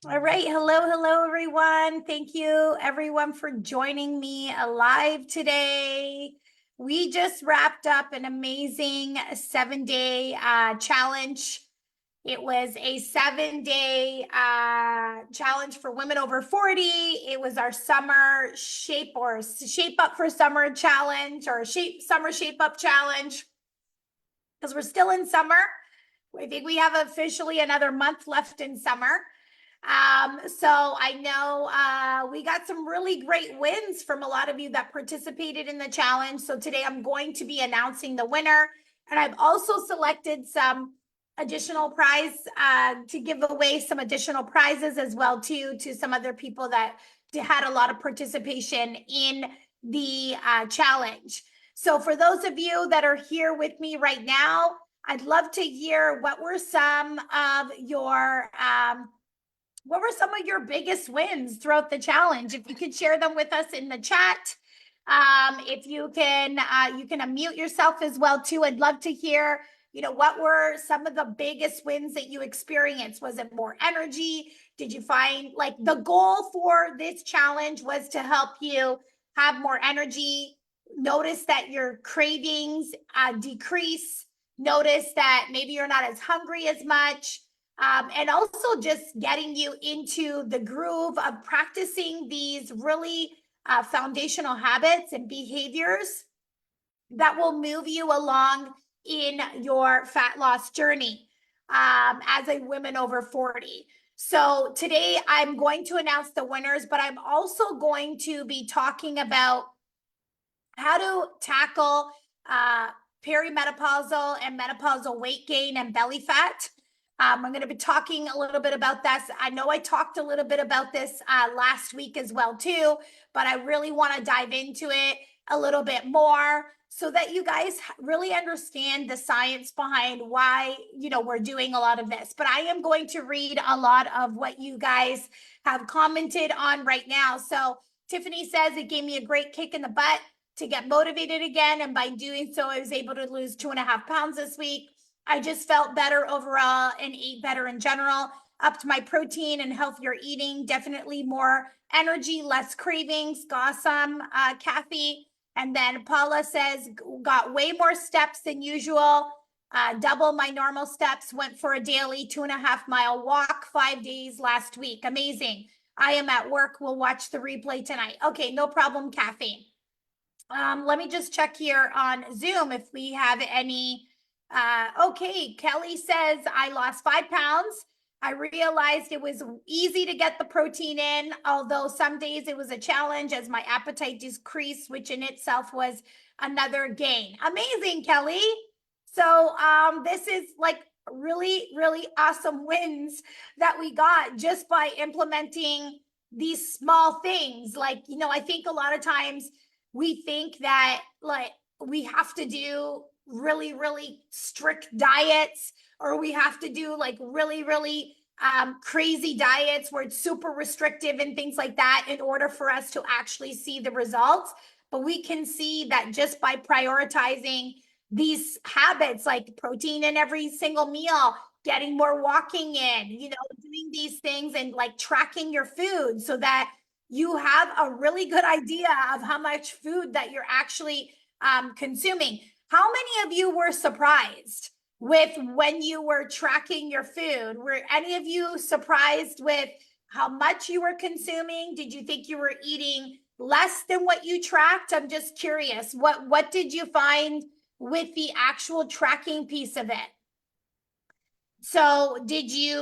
All right. Hello, everyone. Thank you, everyone, for joining me live today. We just wrapped up an amazing 7-day challenge. It was a 7-day challenge for women over 40. It was our summer shape up for summer challenge or summer shape up challenge because we're still in summer. I think we have officially another month left in summer. So I know we got some really great wins from a lot of you that participated in the challenge. So today I'm going to be announcing the winner. And I've also selected some additional prize to give away some additional prizes as well too to some other people that had a lot of participation in the challenge. So for those of you that are here with me right now, I'd love to hear what were some of your biggest wins throughout the challenge? If you could share them with us in the chat. If you can unmute yourself as well too. I'd love to hear, what were some of the biggest wins that you experienced? Was it more energy? Did you find like the goal for this challenge was to help you have more energy? Notice that your cravings decrease. Notice that maybe you're not as hungry as much. And also just getting you into the groove of practicing these really foundational habits and behaviors that will move you along in your fat loss journey as a woman over 40. So today I'm going to announce the winners, but I'm also going to be talking about how to tackle perimenopausal and menopausal weight gain and belly fat. I'm going to be talking a little bit about this. I know I talked a little bit about this last week as well too, but I really want to dive into it a little bit more so that you guys really understand the science behind why, we're doing a lot of this. But I am going to read a lot of what you guys have commented on right now. So Tiffany says it gave me a great kick in the butt to get motivated again. And by doing so, I was able to lose 2.5 pounds this week. I just felt better overall and ate better in general. Upped my protein and healthier eating. Definitely more energy, less cravings. Awesome, Kathy. And then Paula says, got way more steps than usual. Double my normal steps. Went for a daily 2.5-mile walk 5 days last week. Amazing. I am at work. We'll watch the replay tonight. Okay, no problem, Kathy. Let me just check here on Zoom if we have any. Okay, Kelly says, I lost 5 pounds. I realized it was easy to get the protein in, although some days it was a challenge as my appetite decreased, which in itself was another gain. Amazing, Kelly. So this is like really, really awesome wins that we got just by implementing these small things. Like, I think a lot of times we think that like we have to do really, really strict diets, or we have to do like really, really crazy diets where it's super restrictive and things like that in order for us to actually see the results. But we can see that just by prioritizing these habits, like protein in every single meal, getting more walking in, doing these things and like tracking your food so that you have a really good idea of how much food that you're actually consuming. How many of you were surprised with when you were tracking your food? Were any of you surprised with how much you were consuming? Did you think you were eating less than what you tracked? I'm just curious. What did you find with the actual tracking piece of it? So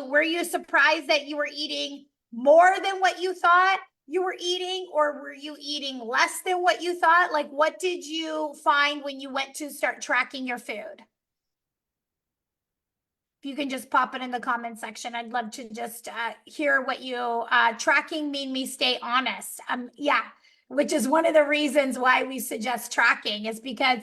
were you surprised that you were eating more than what you thought you were eating, or were you eating less than what you thought? Like, what did you find when you went to start tracking your food? If you can just pop it in the comment section, I'd love to just hear what you tracking made me stay honest. Yeah, which is one of the reasons why we suggest tracking is because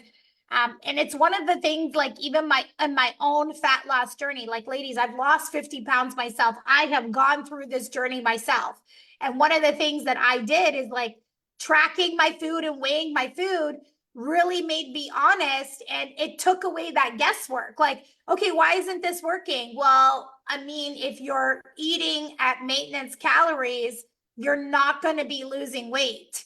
and it's one of the things, like even in my own fat loss journey, like ladies, I've lost 50 pounds myself. I have gone through this journey myself. And one of the things that I did is like tracking my food and weighing my food really made me honest, and it took away that guesswork. Like, okay, why isn't this working? Well, I mean, if you're eating at maintenance calories, you're not going to be losing weight.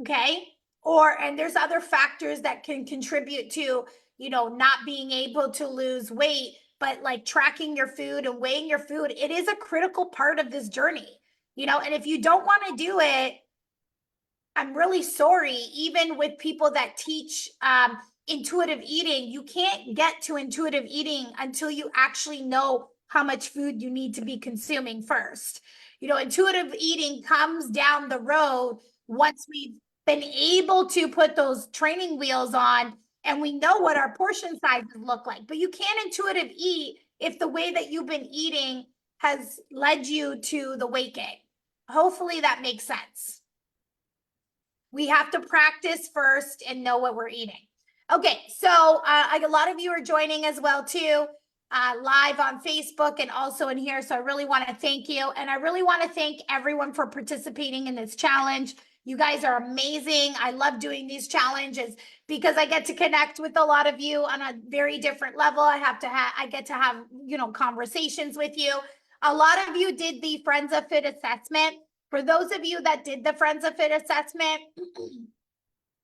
Okay. And there's other factors that can contribute to, not being able to lose weight, but like tracking your food and weighing your food, it is a critical part of this journey, and if you don't want to do it, I'm really sorry. Even with people that teach intuitive eating, you can't get to intuitive eating until you actually know how much food you need to be consuming first. Intuitive eating comes down the road once we've been able to put those training wheels on and we know what our portion sizes look like. But you can't intuitive eat if the way that you've been eating has led you to the weight gain. Hopefully that makes sense. We have to practice first and know what we're eating. Okay, so a lot of you are joining as well too, live on Facebook and also in here. So I really want to thank you. And I really want to thank everyone for participating in this challenge. You guys are amazing. I love doing these challenges because I get to connect with a lot of you on a very different level. I get to have, conversations with you. A lot of you did the Frenza Fit assessment. For those of you that did the Frenza Fit assessment,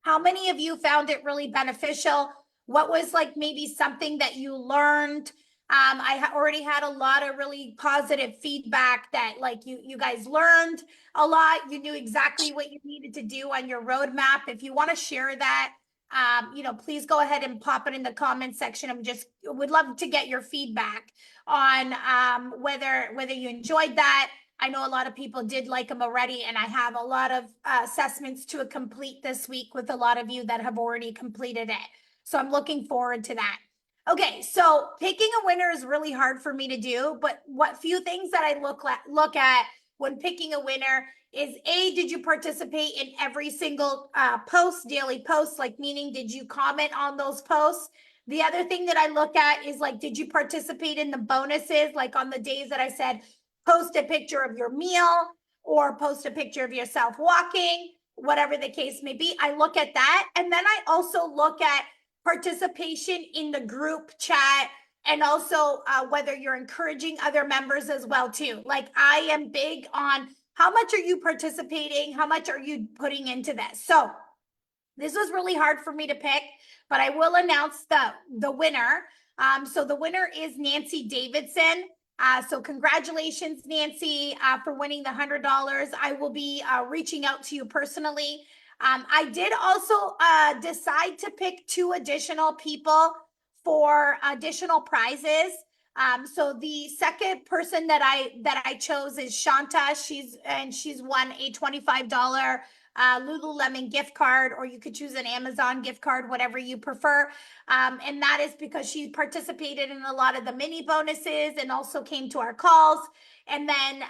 how many of you found it really beneficial? What was like maybe something that you learned? I already had a lot of really positive feedback that like you guys learned a lot. You knew exactly what you needed to do on your roadmap. If you want to share that, please go ahead and pop it in the comment section. Would love to get your feedback on whether you enjoyed that. I know a lot of people did like them already, and I have a lot of assessments to complete this week with a lot of you that have already completed it. So I'm looking forward to that. Okay, so picking a winner is really hard for me to do, but what few things that I look at when picking a winner is did you participate in every single daily post, like meaning did you comment on those posts? The other thing that I look at is like, did you participate in the bonuses, like on the days that I said, post a picture of your meal or post a picture of yourself walking, whatever the case may be. I look at that. And then I also look at participation in the group chat and also whether you're encouraging other members as well too. Like I am big on how much are you participating? How much are you putting into this? So this was really hard for me to pick, but I will announce the winner. So the winner is Nancy Davidson. So congratulations, Nancy, for winning the $100. I will be reaching out to you personally. I did also decide to pick 2 additional people for additional prizes. So the second person that I chose is Shanta. She's won a $25 Lululemon gift card, or you could choose an Amazon gift card, whatever you prefer. And that is because she participated in a lot of the mini bonuses and also came to our calls. And then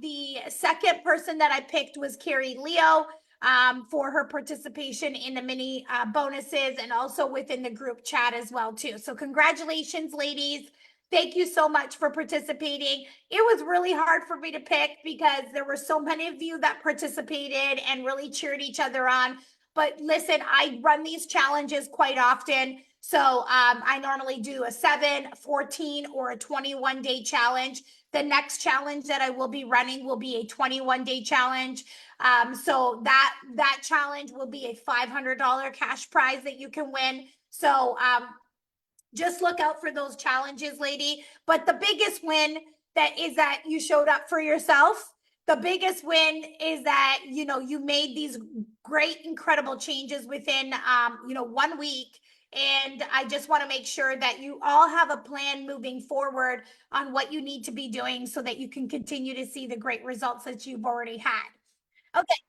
the second person that I picked was Carrie Leo for her participation in the mini bonuses and also within the group chat as well too. So congratulations, ladies. Thank you so much for participating. It was really hard for me to pick because there were so many of you that participated and really cheered each other on. But listen, I run these challenges quite often. So I normally do a 7, 14, or a 21-day challenge. The next challenge that I will be running will be a 21-day challenge. So that challenge will be a $500 cash prize that you can win. So just look out for those challenges, lady. But the biggest win that you showed up for yourself. The biggest win is that, you made these great, incredible changes within, 1 week. And I just want to make sure that you all have a plan moving forward on what you need to be doing so that you can continue to see the great results that you've already had. Okay.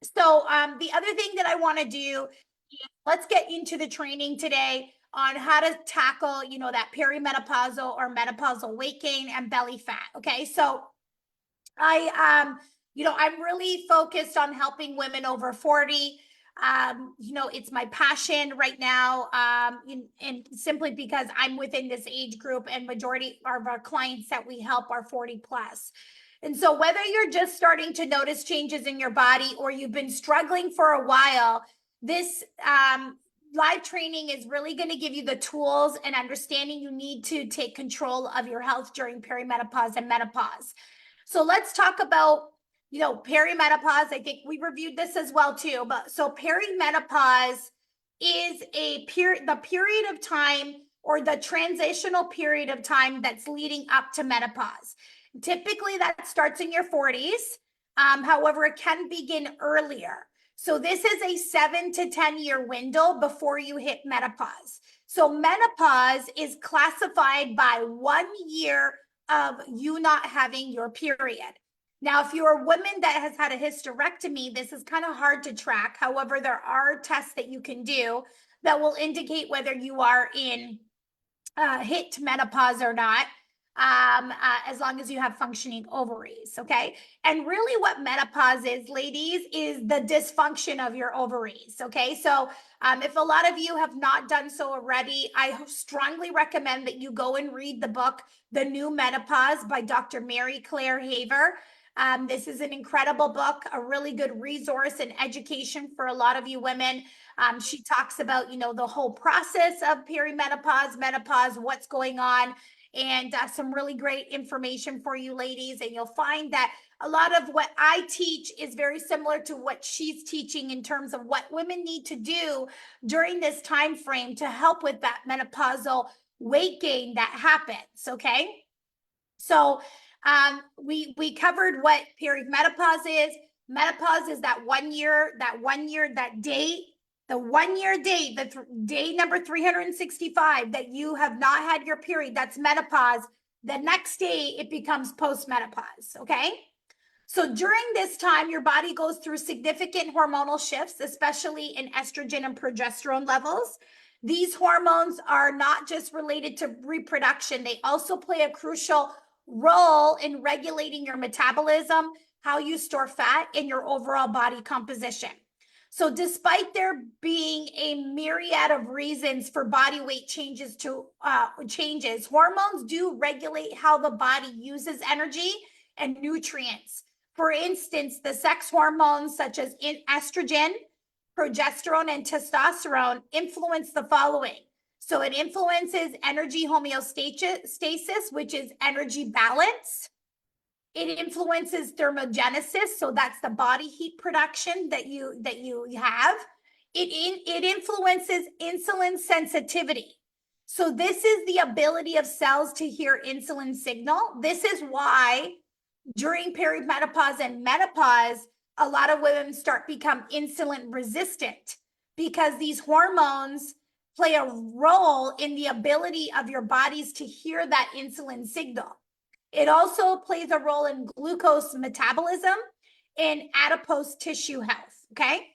So the other thing that I want to do, let's get into the training today on how to tackle, that perimenopausal or menopausal weight gain and belly fat. Okay. So I'm really focused on helping women over 40. It's my passion right now. And simply because I'm within this age group and majority of our clients that we help are 40 plus. And so whether you're just starting to notice changes in your body or you've been struggling for a while, this live training is really going to give you the tools and understanding you need to take control of your health during perimenopause and menopause. So let's talk about, perimenopause. I think we reviewed this as well too, but so perimenopause is the period of time or the transitional period of time that's leading up to menopause. Typically that starts in your 40s. However, it can begin earlier. So this is a 7 to 10 year window before you hit menopause. So menopause is classified by 1 year of you not having your period. Now, if you're a woman that has had a hysterectomy, this is kind of hard to track. However, there are tests that you can do that will indicate whether you are in hit menopause or not, as long as you have functioning ovaries, okay? And really what menopause is, ladies, is the dysfunction of your ovaries, okay? So if a lot of you have not done so already, I strongly recommend that you go and read the book, The New Menopause by Dr. Mary Claire Haver. This is an incredible book, a really good resource and education for a lot of you women. She talks about, the whole process of perimenopause, menopause, what's going on, and some really great information for you ladies. And you'll find that a lot of what I teach is very similar to what she's teaching in terms of what women need to do during this time frame to help with that menopausal weight gain that happens, okay? So we covered what perimenopause is. Menopause is that 1 year, that date, the 1 year date, day number 365 that you have not had your period. That's menopause. The next day it becomes postmenopause. Okay. So during this time, your body goes through significant hormonal shifts, especially in estrogen and progesterone levels. These hormones are not just related to reproduction. They also play a crucial role in regulating your metabolism, how you store fat, and your overall body composition. So despite there being a myriad of reasons for body weight changes, hormones do regulate how the body uses energy and nutrients. For instance, the sex hormones such as estrogen, progesterone, and testosterone influence the following. So it influences energy homeostasis, which is energy balance. It influences thermogenesis, so that's the body heat production that you have. It influences insulin sensitivity. So this is the ability of cells to hear insulin signal. This is why during perimenopause and menopause, a lot of women become insulin resistant, because these hormones play a role in the ability of your bodies to hear that insulin signal. It also plays a role in glucose metabolism and adipose tissue health, okay?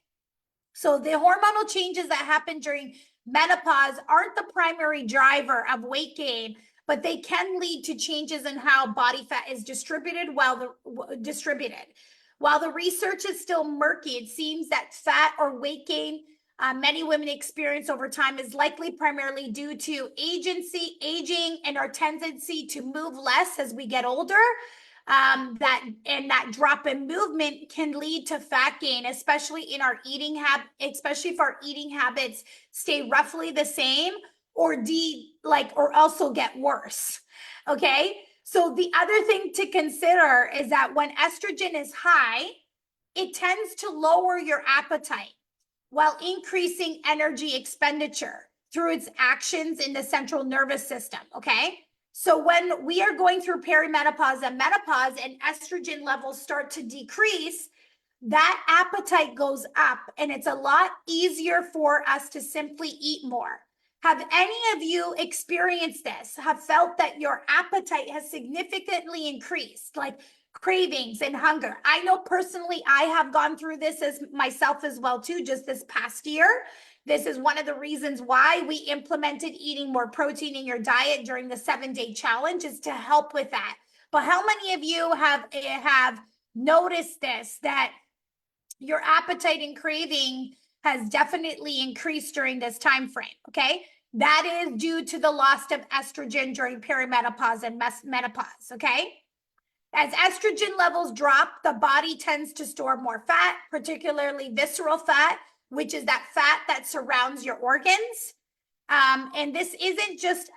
So the hormonal changes that happen during menopause aren't the primary driver of weight gain, but they can lead to changes in how body fat is distributed. While the research is still murky, it seems that fat or weight gain many women experience over time is likely primarily due to aging, and our tendency to move less as we get older. That drop in movement can lead to fat gain, especially if our eating habits stay roughly the same or also get worse. Okay. So the other thing to consider is that when estrogen is high, it tends to lower your appetite while increasing energy expenditure through its actions in the central nervous system, okay? So when we are going through perimenopause and menopause and estrogen levels start to decrease, that appetite goes up, and it's a lot easier for us to simply eat more. Have any of you experienced this? Have felt that your appetite has significantly increased, like cravings and hunger? I know personally I have gone through this as myself as well too, just this past year. This is one of the reasons why we implemented eating more protein in your diet during the 7-day challenge, is to help with that. But how many of you have noticed this, that your appetite and craving has definitely increased during this time frame? Okay, that is due to the loss of estrogen during perimenopause and menopause. Okay, as estrogen levels drop, the body tends to store more fat, particularly visceral fat, which is that fat that surrounds your organs. And this isn't just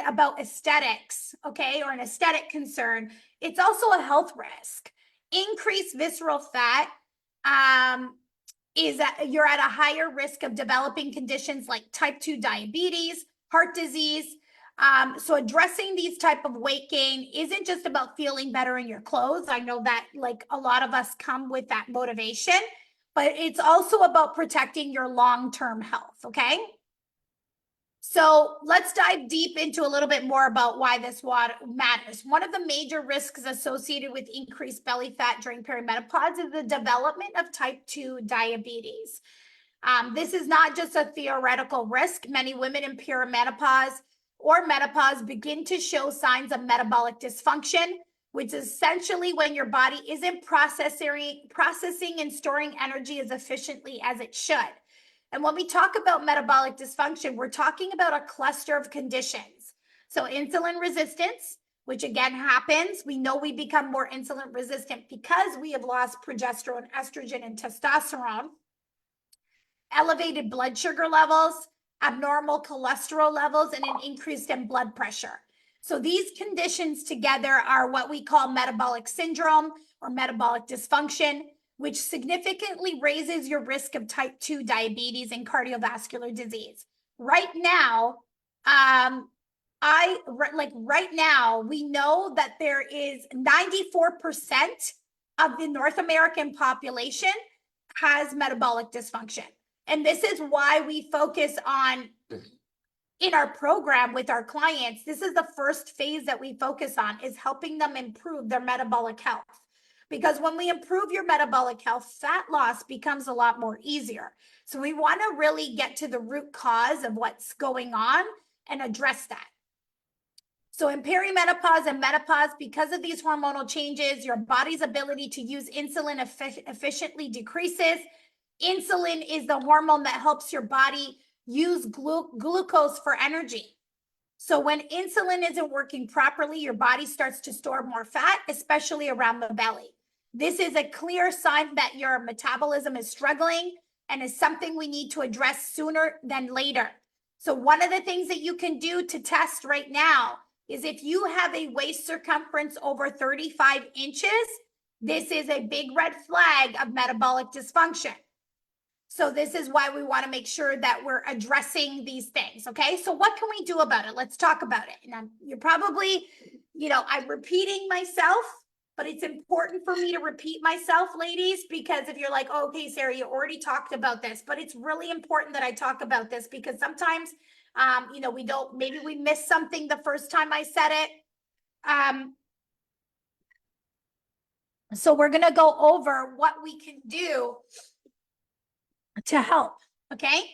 about aesthetics, okay, or an aesthetic concern. It's also a health risk. Increased visceral fat is that you're at a higher risk of developing conditions like type 2 diabetes, heart disease. So addressing these type of weight gain isn't just about feeling better in your clothes. I know that like a lot of us come with that motivation, but it's also about protecting your long-term health, okay? So let's dive deep into a little bit more about why this matters. One of the major risks associated with increased belly fat during perimenopause is the development of type 2 diabetes. This is not just a theoretical risk. Many women in perimenopause or menopause begin to show signs of metabolic dysfunction, which is essentially when your body isn't processing and storing energy as efficiently as it should. And when we talk about metabolic dysfunction, we're talking about a cluster of conditions. So insulin resistance, which again happens. We know we become more insulin resistant because we have lost progesterone, estrogen, and testosterone. Elevated blood sugar levels, abnormal cholesterol levels, and an increase in blood pressure. So these conditions together are what we call metabolic syndrome or metabolic dysfunction, which significantly raises your risk of type 2 diabetes and cardiovascular disease. Right now, right now, we know that there is 94% of the North American population has metabolic dysfunction. And this is why we focus on, in our program with our clients, this is the first phase that we focus on, is helping them improve their metabolic health. Because when we improve your metabolic health, fat loss becomes a lot more easier. So we want to really get to the root cause of what's going on and address that. So in perimenopause and menopause, because of these hormonal changes, your body's ability to use insulin efficiently decreases. Insulin is the hormone that helps your body use glucose for energy. So when insulin isn't working properly, your body starts to store more fat, especially around the belly. This is a clear sign that your metabolism is struggling and is something we need to address sooner than later. So one of the things that you can do to test right now is if you have a waist circumference over 35 inches, this is a big red flag of metabolic dysfunction. So this is why we want to make sure that we're addressing these things, okay? So what can we do about it? Let's talk about it. And you're probably, I'm repeating myself, but it's important for me to repeat myself, ladies, because if you're like, oh, okay, Sarah, you already talked about this, but it's really important that I talk about this because sometimes, maybe we missed something the first time I said it. So we're going to go over what we can do to help, okay?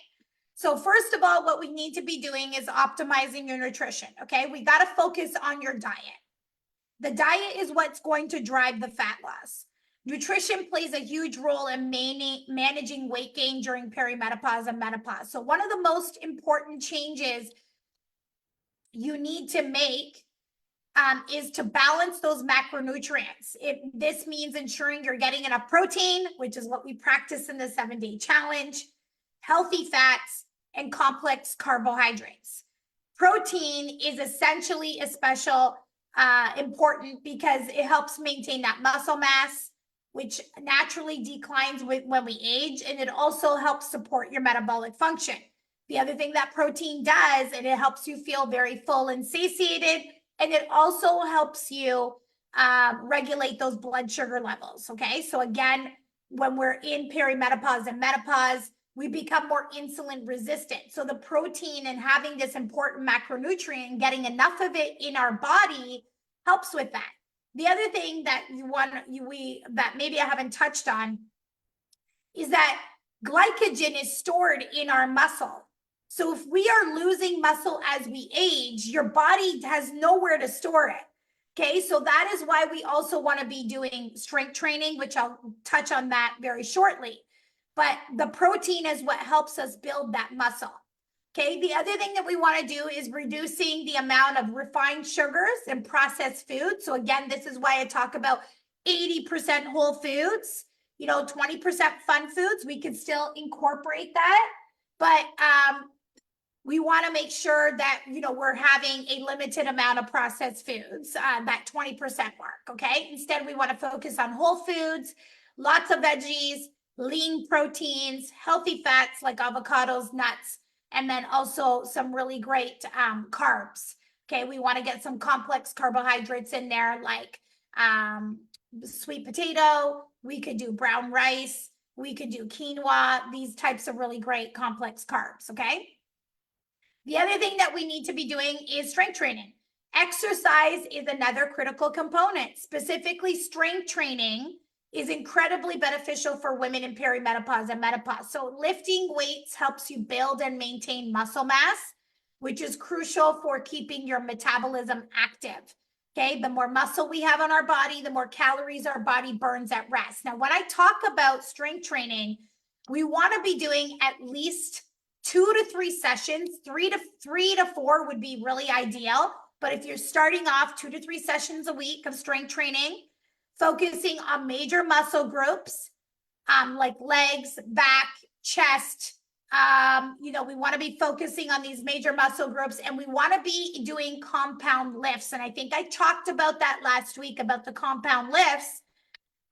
So first of all, what we need to be doing is optimizing your nutrition, okay? We got to focus on your diet. The diet is what's going to drive the fat loss. Nutrition plays a huge role in managing weight gain during perimenopause and menopause. So one of the most important changes you need to make is to balance those macronutrients. This means ensuring you're getting enough protein, which is what we practice in the 7-day challenge, healthy fats, and complex carbohydrates. Protein is essentially important because it helps maintain that muscle mass, which naturally declines when we age, and it also helps support your metabolic function. The other thing that protein does, and it helps you feel very full and satiated, and it also helps you regulate those blood sugar levels, okay? So again, when we're in perimenopause and menopause, we become more insulin resistant. So the protein and having this important macronutrient and getting enough of it in our body helps with that. The other thing that that maybe I haven't touched on is that glycogen is stored in our muscle. So if we are losing muscle as we age, your body has nowhere to store it. Okay, so that is why we also want to be doing strength training, which I'll touch on that very shortly. But the protein is what helps us build that muscle. Okay, the other thing that we want to do is reducing the amount of refined sugars and processed foods. So again, this is why I talk about 80% whole foods. 20% fun foods, we can still incorporate that. But we want to make sure that, we're having a limited amount of processed foods, that 20% mark, okay? Instead, we want to focus on whole foods, lots of veggies, lean proteins, healthy fats like avocados, nuts, and then also some really great carbs. Okay, we want to get some complex carbohydrates in there, like sweet potato. We could do brown rice. We could do quinoa, these types of really great complex carbs, okay? The other thing that we need to be doing is strength training. Exercise is another critical component. Specifically, strength training is incredibly beneficial for women in perimenopause and menopause. So lifting weights helps you build and maintain muscle mass, which is crucial for keeping your metabolism active. Okay, the more muscle we have on our body, the more calories our body burns at rest. Now, when I talk about strength training, we want to be doing at least 2 to 3 sessions. 3 to 4 would be really ideal. But if you're starting off 2 to 3 sessions a week of strength training, focusing on major muscle groups, like legs, back, chest, we want to be focusing on these major muscle groups, and we want to be doing compound lifts. And I think I talked about that last week about the compound lifts.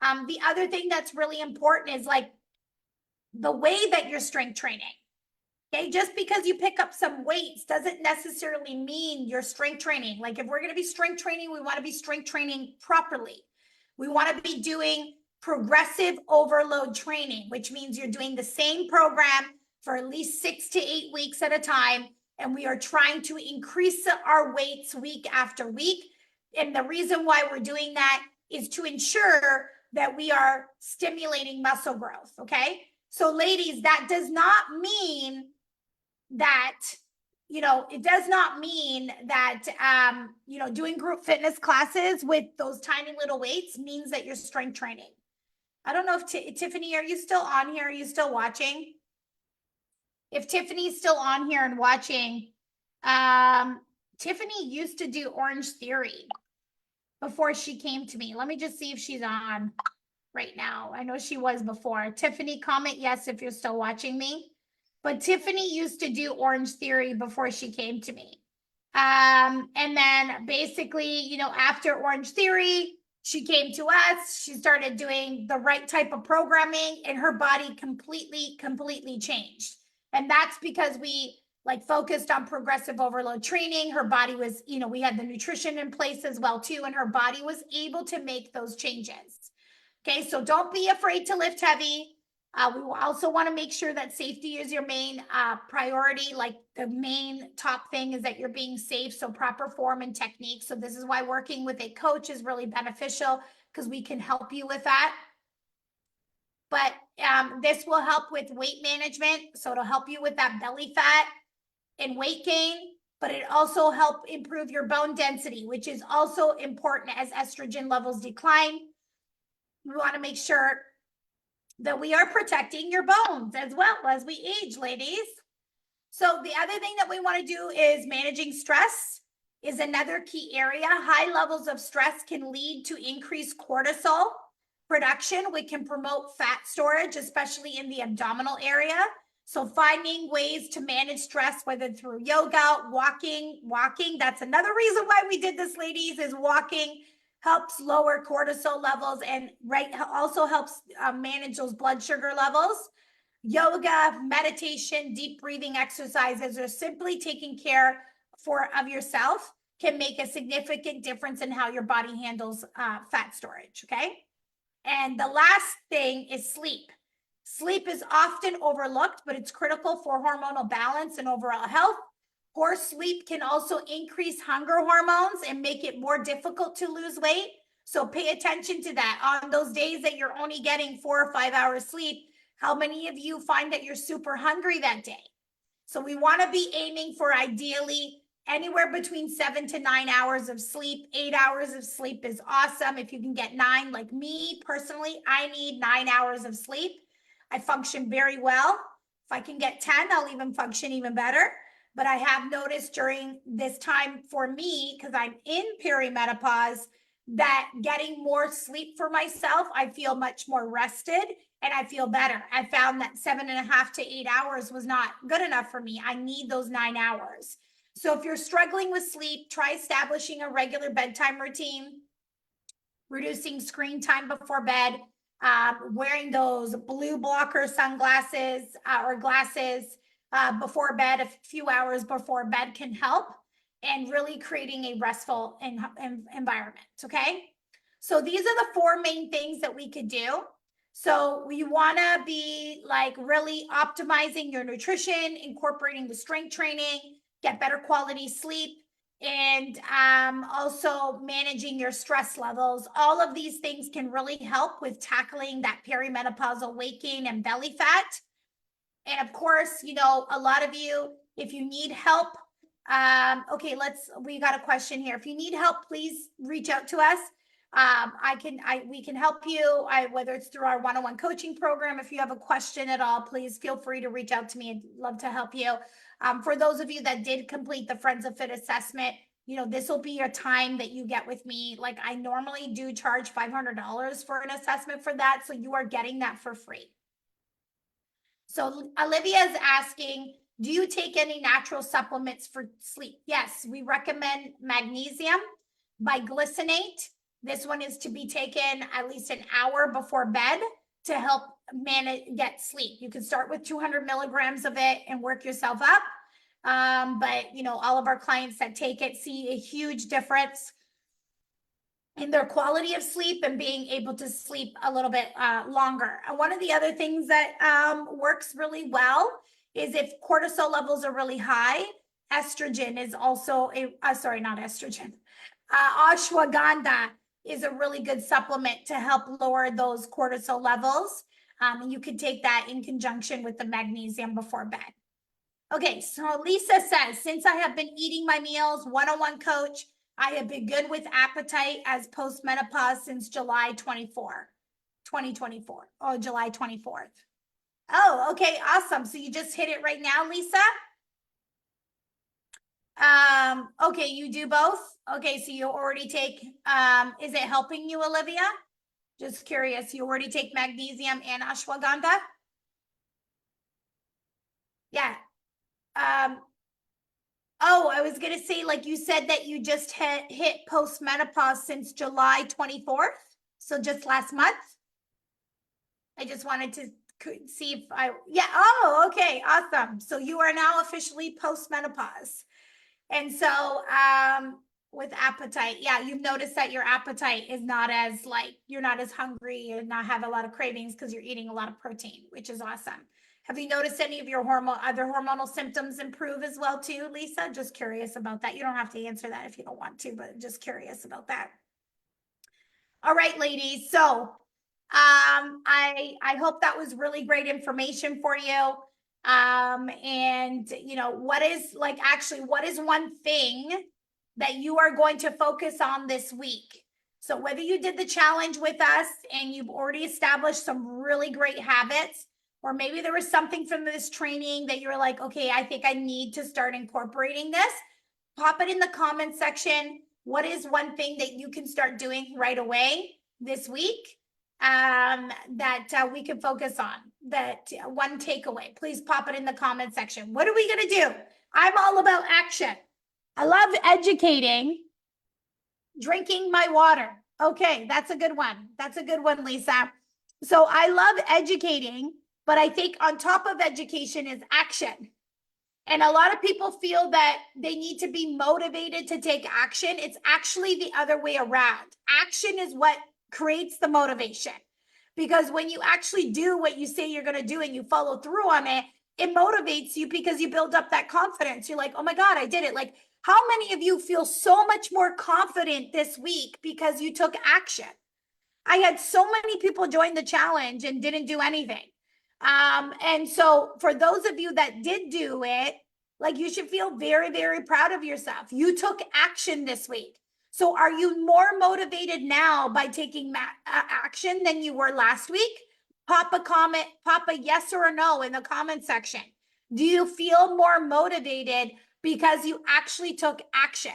The other thing that's really important is like the way that you're strength training. Okay, just because you pick up some weights doesn't necessarily mean you're strength training. Like if we're going to be strength training, we want to be strength training properly. We want to be doing progressive overload training, which means you're doing the same program for at least 6 to 8 weeks at a time. And we are trying to increase our weights week after week. And the reason why we're doing that is to ensure that we are stimulating muscle growth. Okay. So ladies, that does not mean that, it does not mean that, doing group fitness classes with those tiny little weights means that you're strength training. I don't know if Tiffany, are you still on here? Are you still watching? If Tiffany's still on here and watching, Tiffany used to do Orange Theory before she came to me. Let me just see if she's on right now. I know she was before. Tiffany, comment yes if you're still watching me. But Tiffany used to do Orange Theory before she came to me. And then basically, after Orange Theory, she came to us. She started doing the right type of programming, and her body completely changed. And that's because we focused on progressive overload training. Her body was, we had the nutrition in place as well too, and her body was able to make those changes. Okay, so don't be afraid to lift heavy. We also want to make sure that safety is your main priority. Like the main top thing is that you're being safe. So proper form and technique. So this is why working with a coach is really beneficial, because we can help you with that. But this will help with weight management. So it'll help you with that belly fat and weight gain, but it also help improve your bone density, which is also important as estrogen levels decline. We want to make sure that we are protecting your bones as well as we age, ladies. So the other thing that we want to do is managing stress is another key area. High levels of stress can lead to increased cortisol production, which can promote fat storage, especially in the abdominal area. So finding ways to manage stress, whether through yoga, walking, that's another reason why we did this, ladies, is walking helps lower cortisol levels and also helps manage those blood sugar levels. Yoga, meditation, deep breathing exercises, or simply taking care of yourself can make a significant difference in how your body handles fat storage, okay? And the last thing is sleep. Sleep is often overlooked, but it's critical for hormonal balance and overall health. Poor sleep can also increase hunger hormones and make it more difficult to lose weight. So pay attention to that. On those days that you're only getting 4 or 5 hours sleep, how many of you find that you're super hungry that day? So we want to be aiming for ideally anywhere between 7 to 9 hours of sleep. 8 hours of sleep is awesome. If you can get 9, like me personally, I need 9 hours of sleep. I function very well. If I can get 10, I'll even function even better. But I have noticed during this time for me, because I'm in perimenopause, that getting more sleep for myself, I feel much more rested and I feel better. I found that 7.5 to 8 hours was not good enough for me. I need those 9 hours. So if you're struggling with sleep, try establishing a regular bedtime routine, reducing screen time before bed, wearing those blue blocker sunglasses or glasses before bed, a few hours before bed can help, and really creating a restful environment. Okay. So these are the 4 main things that we could do. So we want to be like really optimizing your nutrition, incorporating the strength training, get better quality sleep, and also managing your stress levels. All of these things can really help with tackling that perimenopausal weight gain and belly fat. And of course, you know, a lot of you, if you need help, okay, we got a question here. If you need help, please reach out to us. We can help you, whether it's through our one-on-one coaching program. If you have a question at all, please feel free to reach out to me. I'd love to help you. For those of you that did complete the Friends of Fit assessment, you know, this will be your time that you get with me. Like, I normally do charge $500 for an assessment for that. So you are getting that for free. So Olivia is asking, do you take any natural supplements for sleep? Yes, we recommend magnesium, biglycinate. This one is to be taken at least an hour before bed to help get sleep. You can start with 200 milligrams of it and work yourself up. But you know, all of our clients that take it see a huge difference in their quality of sleep and being able to sleep a little bit longer. And one of the other things that works really well is if cortisol levels are really high, estrogen is also not estrogen. Ashwagandha is a really good supplement to help lower those cortisol levels. And you could take that in conjunction with the magnesium before bed. Okay, so Lisa says, since I have been eating my meals, one-on-one coach, I have been good with appetite as postmenopause since July 2024. Oh, July 24th. Oh, okay, awesome. So you just hit it right now, Lisa? Okay, you do both? Okay, so you already take, is it helping you, Olivia? Just curious, you already take magnesium and ashwagandha? Yeah. Oh, I was gonna say, like you said that you just hit postmenopause since July 24th. So just last month. I just wanted to see if yeah. Oh, okay, awesome. So you are now officially postmenopause. And so with appetite, yeah, you've noticed that your appetite is not as you're not as hungry and not have a lot of cravings because you're eating a lot of protein, which is awesome. Have you noticed any of your other hormonal symptoms improve as well too, Lisa? Just curious about that. You don't have to answer that if you don't want to, but just curious about that. All right, ladies. So I hope that was really great information for you. And you know, what is one thing that you are going to focus on this week? So whether you did the challenge with us and you've already established some really great habits, or maybe there was something from this training that you're like, okay, I think I need to start incorporating this, pop it in the comment section. What is one thing that you can start doing right away this week that we can focus on? That one takeaway, please pop it in the comment section. What are we going to do? I'm all about action. I love educating, drinking my water. Okay, that's a good one. That's a good one, Lisa. So I love educating, but I think on top of education is action. And a lot of people feel that they need to be motivated to take action. It's actually the other way around. Action is what creates the motivation. Because when you actually do what you say you're going to do and you follow through on it, it motivates you because you build up that confidence. You're like, oh my God, I did it. Like, how many of you feel so much more confident this week because you took action? I had so many people join the challenge and didn't do anything. And so for those of you that did do it, like, you should feel very, very proud of yourself. You took action this week. So are you more motivated now by taking action than you were last week? Pop a comment, pop a yes or a no in the comment section. Do you feel more motivated because you actually took action?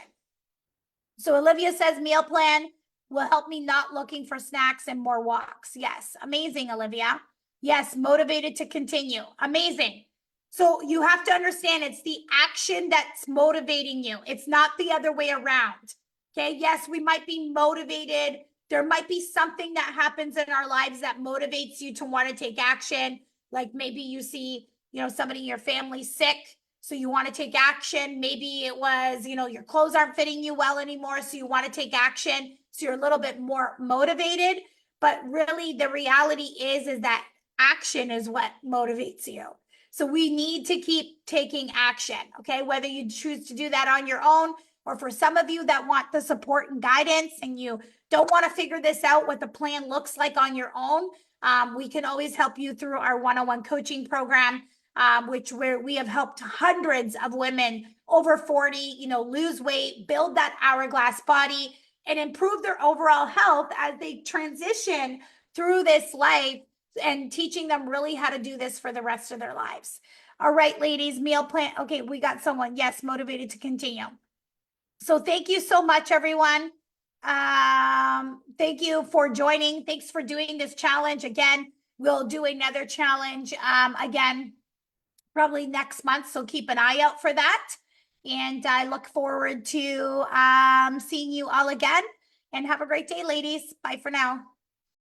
So Olivia says meal plan. will help me not looking for snacks and more walks. Yes, amazing, Olivia. Yes, motivated to continue. Amazing. So you have to understand it's the action that's motivating you. It's not the other way around. Okay. Yes, we might be motivated. There might be something that happens in our lives that motivates you to want to take action. Like maybe you see, somebody in your family sick, so you want to take action. Maybe it was, your clothes aren't fitting you well anymore, so you want to take action. So you're a little bit more motivated. But really, the reality is that action is what motivates you. So we need to keep taking action, okay? Whether you choose to do that on your own, or for some of you that want the support and guidance and you don't want to figure this out, what the plan looks like on your own, we can always help you through our one-on-one coaching program, where we have helped hundreds of women over 40, lose weight, build that hourglass body, and improve their overall health as they transition through this life, and teaching them really how to do this for the rest of their lives. All right, ladies, meal plan. Okay, we got someone. Yes, motivated to continue. So thank you so much, everyone. Thank you for joining. Thanks for doing this challenge. Again, we'll do another challenge again, probably next month. So keep an eye out for that. And I look forward to seeing you all again. And have a great day, ladies. Bye for now.